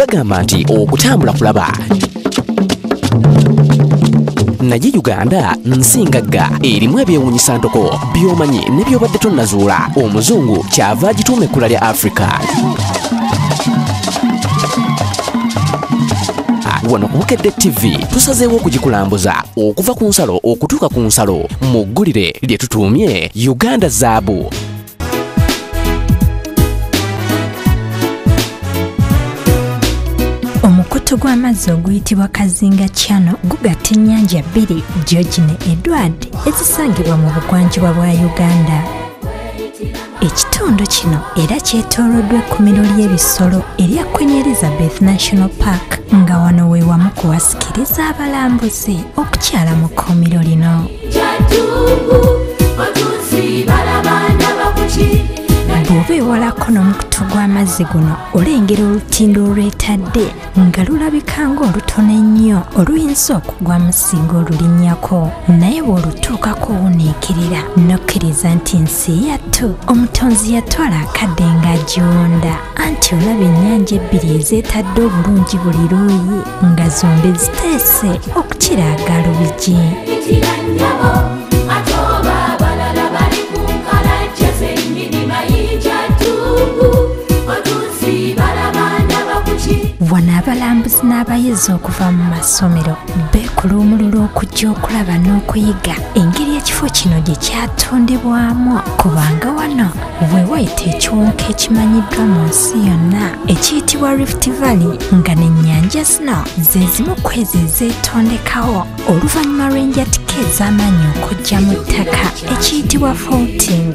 gagamba nti okutambula kulaba. Naye Uganda nsingagga erimu ebyewuunyisa ntoko by'omanyi ne by'obadde tonnazuula. Omuzungu kyava agituuma ekkula lya Africa. Wano ku Bukedde TV tusazeewo okugikulambuza okuva ku nsalo okutuuka ku nsalo mu ggulire lye tutuumye Uganda Zaabu. Omukutu gw'amazzi oguyitibwa Kazinga Channel gugatta ennyanja bbiri, George ne Edward, ezisangibwa mu bugwanjuba bwa Uganda. Ekitundu kino era kyetooloddwa ekkuumiro ly'ebisolo erya Queen Elizabeth National Park, nga wano we wamu kuwasikiriza abalambuzi okukyala mu kkuumiro lino. Bw'oba ewalako n'omukutu gw'amazzi guno olengera olutindo olwetadde nga lulabika ng'olutono ennyo oluyinza okugwa mu singa olulinnyako, naye bw'olutuukako wuneekirira n'okkiriza nti nsi yattu omutonzi yatwala akadde ng'agiwonda, anti olaba ennyanja ebbiri ezeetadde obulungi buli luuyi nga zombi ziteese okukiraaga lubigi. Wano abalambuzi n'abayizi okuva mu masomero beekuluumulula okujja okulaba n'okuyiga engeri ekifo kino gye kyatondebwamu, kubanga wano we wayita ekiwonka ekimanyiddwa mu nsi yonna ekiyitibwa Rift Valley, nga n'ennyanja zino ze zimu ku ezo ezeetondekawo oluvannyuma lw'enjatika ez'amaanyi okujja mu ttaka ekiyitibwa faulting.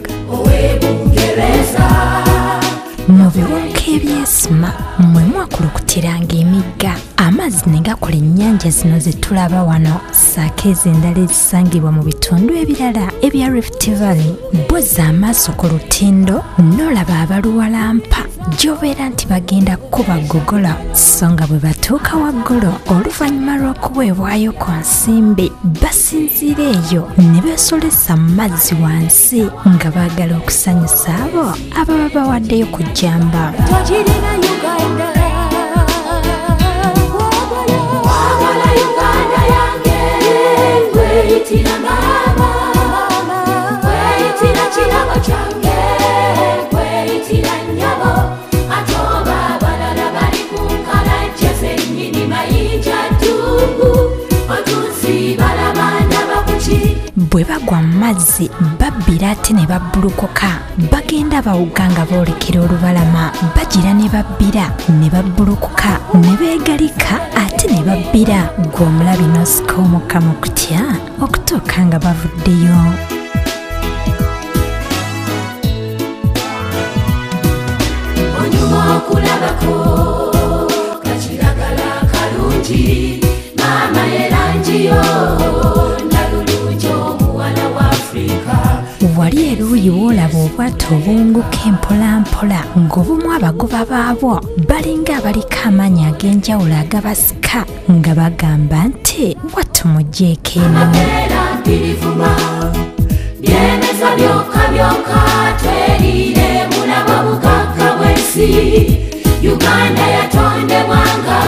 Mu biwonka ebyesima mwe mwakulukutiranga emigga, amazzi ne gakola ennyanja zino ze tulaba wano, ssaako ez'endala ezisangibwa mu bitundu ebirala ebya Rift Valley. Bw'ozza amaaso ku lutindo n'olaba abaluwalampa gy'obeera nti bagenda kukuba ggogola, so nga bwe batuuka waggulu oluvannyuma lw'okuweebwayo ku nsimbi basinziira eyo ne beesolesa mu mazzi wansi nga baagala okusanyusa abo ababa bawaddeyo ku jjamba. Bwe bagwa mu mazzi babbira ate ne babbulukuka, bagenda bawuga nga boolekera olubalama, bagira ne babbira ne babbulukuka ne beegalika ate ne babbira, gwe omulabi n'osika omukka mu kutya okutuuka nga bavuddeyo. Onyuma okulabako kakiragala kalungi maama yerangiyo wali eruuyi w'olaba obwato obunguka empolampola ng'obumu abagoba baabwo balinga abaliko amaanyi ag'enjawulo agabasika nga bagamba nti wattu mugyeeko eno. byemeza byokka byokka tweriire mulaba bugagga bw'ensi Uganda yatondebwanga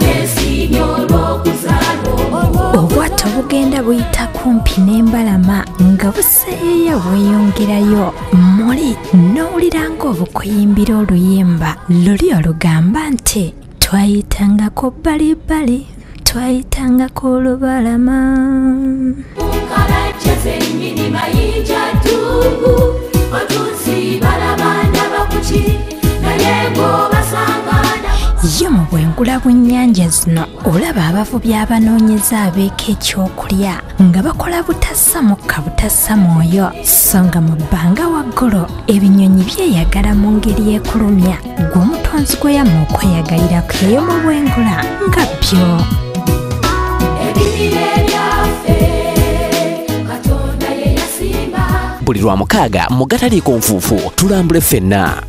n'esiimye olw'okuzaalwa. Obwato bugenda buyita kumpi n'embalama nga buseeyeeya bweyongerayo muli n'owulira ng'obukuyimbira oluyimba luli olugamba nti twayitangako bbalibbali twayitangako olubalama. Nkalajja zennyini mayinja ddungu otunsi balabanda bakuki naye ng'obasangana. Ye mu bwengula bw'ennyanja zino olaba abavubi abanoonyeza abeeko ekyokulya nga bakola butassa mukka butassa mwoyo, so nga mu bbanga waggulu ebinyonyi byeyagala mu ngeri ekulumya gwe omutonzi gwe yamma okweyagalirako eyo mu bwengula nga byo. Buli lwa mukaaga mu gataliiko nfuufu tulambule ffenna.